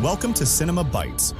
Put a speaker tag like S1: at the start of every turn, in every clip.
S1: Welcome to Cinema Bites.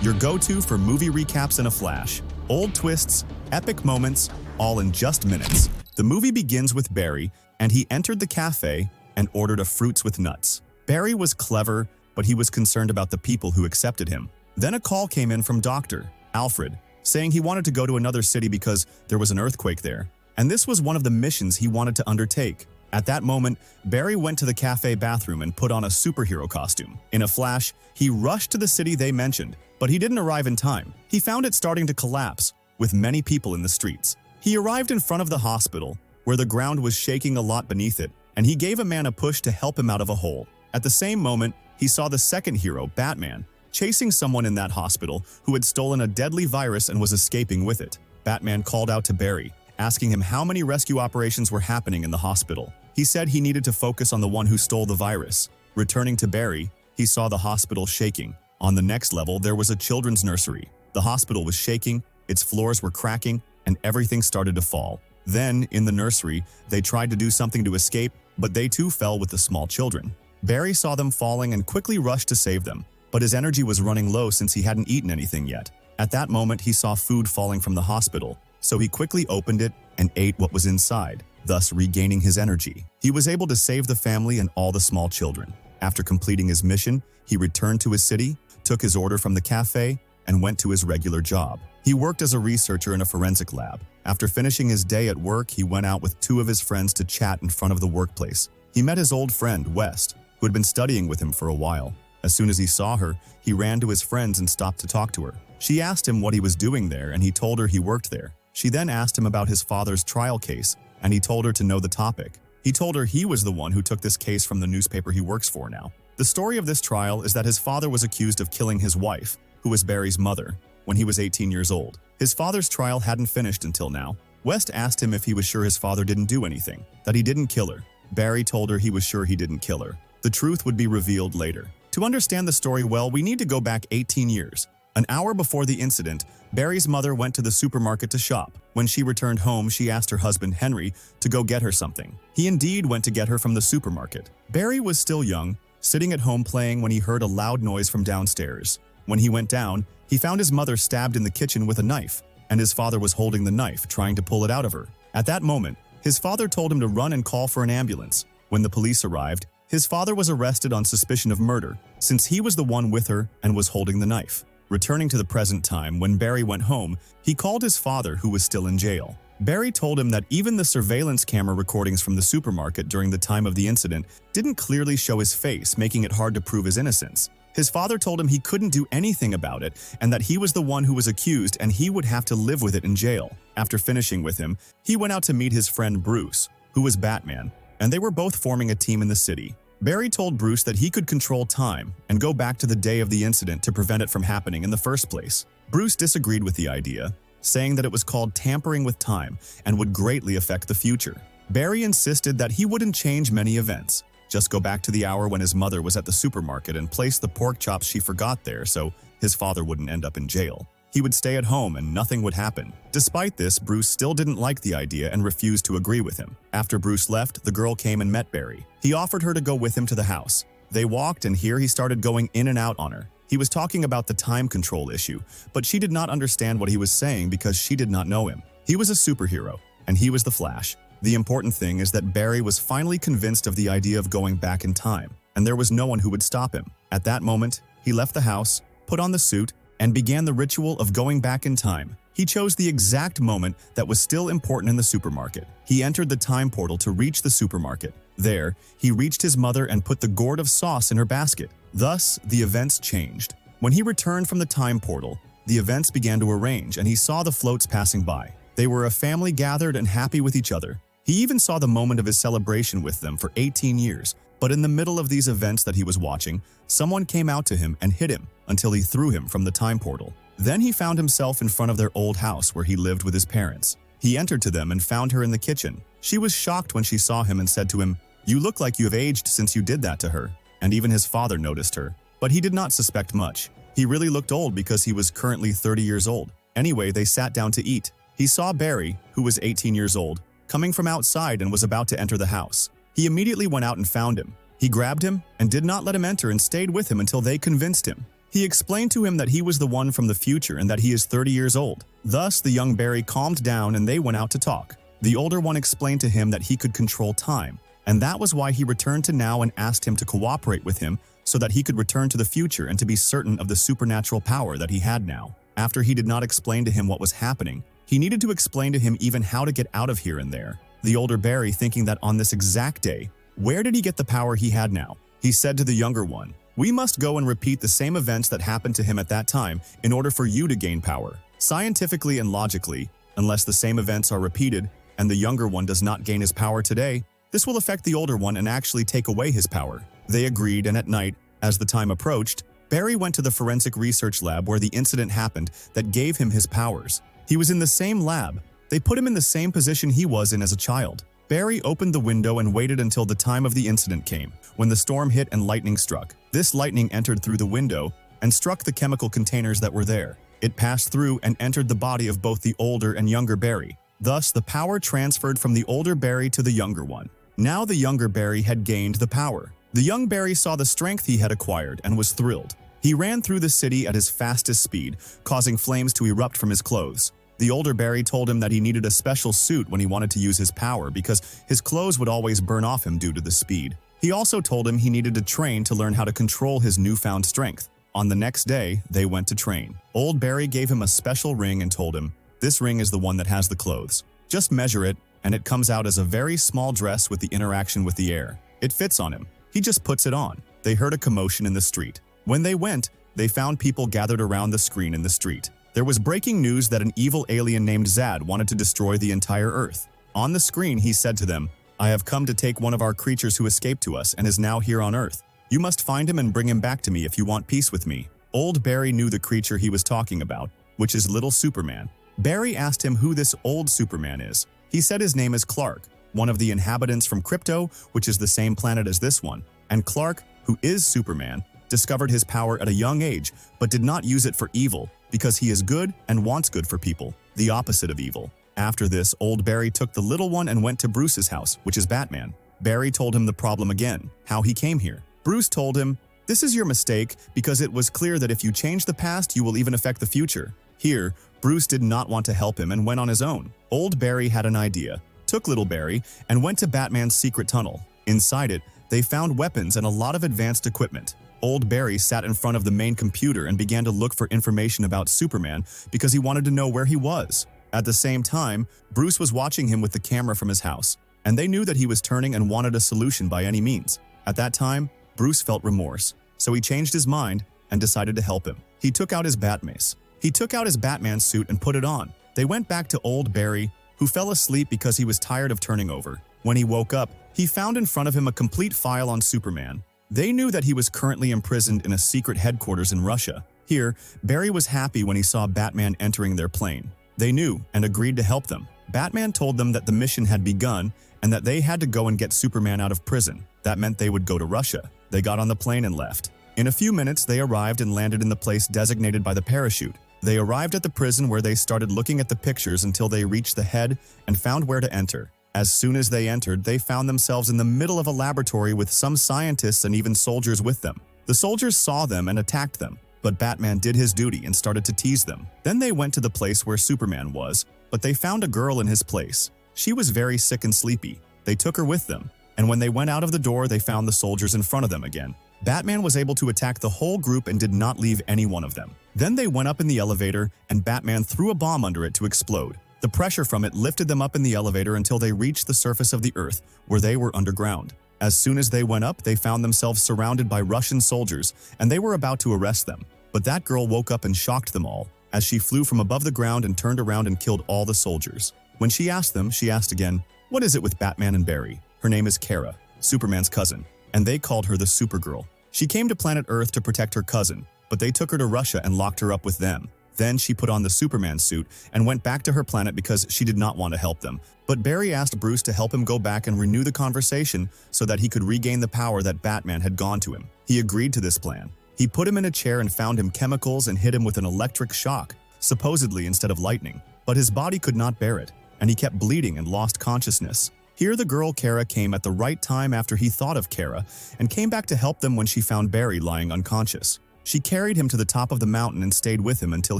S1: Your go-to for movie recaps in a flash. Old twists, epic moments, all in just minutes. The movie begins with Barry, and he entered the cafe and ordered a fruits with nuts. Barry was clever, but he was concerned about the people who accepted him. Then a call came in from Dr. Alfred, saying he wanted to go to another city because there was an earthquake there. And this was one of the missions he wanted to undertake. At that moment, Barry went to the cafe bathroom and put on a superhero costume. In a flash, he rushed to the city they mentioned, but he didn't arrive in time. He found it starting to collapse, with many people in the streets. He arrived in front of the hospital, where the ground was shaking a lot beneath it, and he gave a man a push to help him out of a hole. At the same moment, he saw the second hero, Batman, chasing someone in that hospital who had stolen a deadly virus and was escaping with it. Batman called out to Barry, asking him how many rescue operations were happening in the hospital. He said he needed to focus on the one who stole the virus. Returning to Barry, he saw the hospital shaking. On the next level, there was a children's nursery. The hospital was shaking, its floors were cracking, and everything started to fall. Then, in the nursery, they tried to do something to escape, but they too fell with the small children. Barry saw them falling and quickly rushed to save them, but his energy was running low since he hadn't eaten anything yet. At that moment, he saw food falling from the hospital, so he quickly opened it and ate what was inside, thus regaining his energy. He was able to save the family and all the small children. After completing his mission, he returned to his city, took his order from the cafe, and went to his regular job. He worked as a researcher in a forensic lab. After finishing his day at work, he went out with two of his friends to chat in front of the workplace. He met his old friend, West, who had been studying with him for a while. As soon as he saw her, he ran to his friends and stopped to talk to her. She asked him what he was doing there, and he told her he worked there. She then asked him about his father's trial case, and he told her to know the topic. He told her he was the one who took this case from the newspaper he works for now. The story of this trial is that his father was accused of killing his wife, who was Barry's mother, when he was 18 years old. His father's trial hadn't finished until now. West asked him if he was sure his father didn't do anything, that he didn't kill her. Barry told her he was sure he didn't kill her. The truth would be revealed later. To understand the story well, we need to go back 18 years. An hour before the incident, Barry's mother went to the supermarket to shop. When she returned home, she asked her husband, Henry, to go get her something. He indeed went to get her from the supermarket. Barry was still young, sitting at home playing when he heard a loud noise from downstairs. When he went down, he found his mother stabbed in the kitchen with a knife, and his father was holding the knife, trying to pull it out of her. At that moment, his father told him to run and call for an ambulance. When the police arrived, his father was arrested on suspicion of murder, since he was the one with her and was holding the knife. Returning to the present time, when Barry went home, he called his father, who was still in jail. Barry told him that even the surveillance camera recordings from the supermarket during the time of the incident didn't clearly show his face, making it hard to prove his innocence. His father told him he couldn't do anything about it and that he was the one who was accused and he would have to live with it in jail. After finishing with him, he went out to meet his friend Bruce, who was Batman, and they were both forming a team in the city. Barry told Bruce that he could control time and go back to the day of the incident to prevent it from happening in the first place. Bruce disagreed with the idea, saying that it was called tampering with time and would greatly affect the future. Barry insisted that he wouldn't change many events, just go back to the hour when his mother was at the supermarket and place the pork chops she forgot there so his father wouldn't end up in jail. He would stay at home and nothing would happen. Despite this, Bruce still didn't like the idea and refused to agree with him. After Bruce left, the girl came and met Barry. He offered her to go with him to the house. They walked, and here he started going in and out on her. He was talking about the time control issue, but she did not understand what he was saying because she did not know him. He was a superhero, and he was the Flash. The important thing is that Barry was finally convinced of the idea of going back in time, and there was no one who would stop him. At that moment, he left the house, put on the suit, and began the ritual of going back in time. He chose the exact moment that was still important in the supermarket. He entered the time portal to reach the supermarket. There, he reached his mother and put the gourd of sauce in her basket. Thus, the events changed. When he returned from the time portal, the events began to arrange and he saw the floats passing by. They were a family gathered and happy with each other. He even saw the moment of his celebration with them for 18 years. But in the middle of these events that he was watching, someone came out to him and hit him until he threw him from the time portal. Then he found himself in front of their old house where he lived with his parents. He entered to them and found her in the kitchen. She was shocked when she saw him and said to him, "You look like you have aged since you did that to her." And even his father noticed her. But he did not suspect much. He really looked old because he was currently 30 years old. Anyway, they sat down to eat. He saw Barry, who was 18 years old, coming from outside and was about to enter the house. He immediately went out and found him. He grabbed him and did not let him enter and stayed with him until they convinced him. He explained to him that he was the one from the future and that he is 30 years old. Thus, the young Barry calmed down and they went out to talk. The older one explained to him that he could control time, and that was why he returned to now and asked him to cooperate with him so that he could return to the future and to be certain of the supernatural power that he had now. After he did not explain to him what was happening, he needed to explain to him even how to get out of here and there. The older Barry, thinking that on this exact day, where did he get the power he had now? He said to the younger one, "We must go and repeat the same events that happened to him at that time in order for you to gain power. Scientifically and logically, unless the same events are repeated and the younger one does not gain his power today, this will affect the older one and actually take away his power." They agreed, and at night, as the time approached, Barry went to the forensic research lab where the incident happened that gave him his powers. He was in the same lab. They put him in the same position he was in as a child. Barry opened the window and waited until the time of the incident came, when the storm hit and lightning struck. This lightning entered through the window and struck the chemical containers that were there. It passed through and entered the body of both the older and younger Barry. Thus, the power transferred from the older Barry to the younger one. Now the younger Barry had gained the power. The young Barry saw the strength he had acquired and was thrilled. He ran through the city at his fastest speed, causing flames to erupt from his clothes. The older Barry told him that he needed a special suit when he wanted to use his power because his clothes would always burn off him due to the speed. He also told him he needed to train to learn how to control his newfound strength. On the next day, they went to train. Old Barry gave him a special ring and told him, "This ring is the one that has the clothes. Just measure it, and it comes out as a very small dress with the interaction with the air. It fits on him. He just puts it on." They heard a commotion in the street. When they went, they found people gathered around the screen in the street. There was breaking news that an evil alien named Zad wanted to destroy the entire Earth. On the screen, he said to them, "I have come to take one of our creatures who escaped to us and is now here on Earth. You must find him and bring him back to me if you want peace with me." Old Barry knew the creature he was talking about, which is Little Superman. Barry asked him who this old Superman is. He said his name is Clark, one of the inhabitants from Crypto, which is the same planet as this one. And Clark, who is Superman, discovered his power at a young age, but did not use it for evil, because he is good and wants good for people, the opposite of evil. After this, old Barry took the little one and went to Bruce's house, which is Batman. Barry told him the problem again, how he came here. Bruce told him, "This is your mistake because it was clear that if you change the past, you will even affect the future." Here, Bruce did not want to help him and went on his own. Old Barry had an idea, took little Barry, and went to Batman's secret tunnel. Inside it, they found weapons and a lot of advanced equipment. Old Barry sat in front of the main computer and began to look for information about Superman because he wanted to know where he was. At the same time, Bruce was watching him with the camera from his house, and they knew that he was turning and wanted a solution by any means. At that time, Bruce felt remorse, so he changed his mind and decided to help him. He took out his Batmace. He took out his Batman suit and put it on. They went back to old Barry, who fell asleep because he was tired of turning over. When he woke up, he found in front of him a complete file on Superman. They knew that he was currently imprisoned in a secret headquarters in Russia. Here, Barry was happy when he saw Batman entering their plane. They knew and agreed to help them. Batman told them that the mission had begun and that they had to go and get Superman out of prison. That meant they would go to Russia. They got on the plane and left. In a few minutes, they arrived and landed in the place designated by the parachute. They arrived at the prison where they started looking at the pictures until they reached the head and found where to enter. As soon as they entered, they found themselves in the middle of a laboratory with some scientists and even soldiers with them. The soldiers saw them and attacked them, but Batman did his duty and started to tease them. Then they went to the place where Superman was, but they found a girl in his place. She was very sick and sleepy. They took her with them, and when they went out of the door, they found the soldiers in front of them again. Batman was able to attack the whole group and did not leave any one of them. Then they went up in the elevator, and Batman threw a bomb under it to explode. The pressure from it lifted them up in the elevator until they reached the surface of the Earth, where they were underground. As soon as they went up, they found themselves surrounded by Russian soldiers, and they were about to arrest them. But that girl woke up and shocked them all, as she flew from above the ground and turned around and killed all the soldiers. When she asked them, she asked again, "What is it with Batman and Barry?" Her name is Kara, Superman's cousin, and they called her the Supergirl. She came to planet Earth to protect her cousin, but they took her to Russia and locked her up with them. Then she put on the Superman suit and went back to her planet because she did not want to help them. But Barry asked Bruce to help him go back and renew the conversation so that he could regain the power that Batman had gone to him. He agreed to this plan. He put him in a chair and found him chemicals and hit him with an electric shock, supposedly instead of lightning. but his body could not bear it, and he kept bleeding and lost consciousness. Here the girl Kara came at the right time after he thought of Kara, and came back to help them when she found Barry lying unconscious. She carried him to the top of the mountain and stayed with him until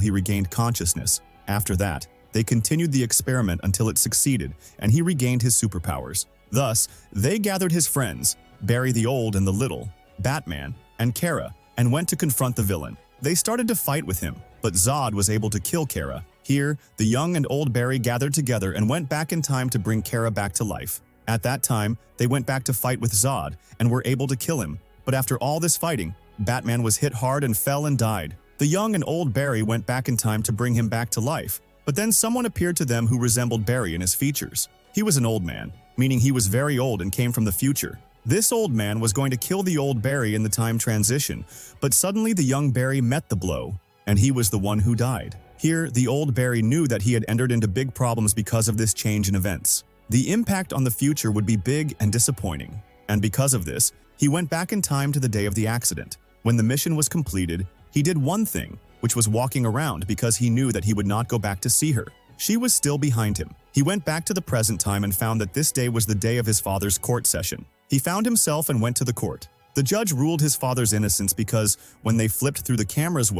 S1: he regained consciousness. After that, they continued the experiment until it succeeded, and he regained his superpowers. Thus, they gathered his friends, Barry the Old and the Little, Batman, and Kara, and went to confront the villain. They started to fight with him, but Zod was able to kill Kara. Here, the young and old Barry gathered together and went back in time to bring Kara back to life. At that time, they went back to fight with Zod and were able to kill him. But after all this fighting, Batman was hit hard and fell and died. The young and old Barry went back in time to bring him back to life. But then someone appeared to them who resembled Barry in his features. He was an old man, meaning he was very old and came from the future. This old man was going to kill the old Barry in the time transition, but suddenly the young Barry met the blow, and he was the one who died. Here, the old Barry knew that he had entered into big problems because of this change in events. The impact on the future would be big and disappointing, and because of this, he went back in time to the day of the accident. When the mission was completed, he did one thing, which was walking around because he knew that he would not go back to see her. She was still behind him. He went back to the present time and found that this day was the day of his father's court session. He found himself and went to the court. The judge ruled his father's innocence because, when they flipped through the cameras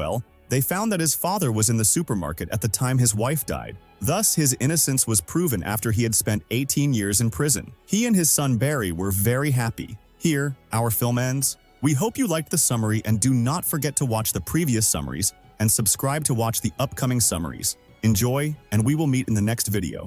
S1: they found that his father was in the supermarket at the time his wife died. Thus, his innocence was proven after he had spent 18 years in prison. He and his son Barry were very happy. Here, our film ends. We hope you liked the summary and do not forget to watch the previous summaries and subscribe to watch the upcoming summaries. Enjoy, and we will meet in the next video.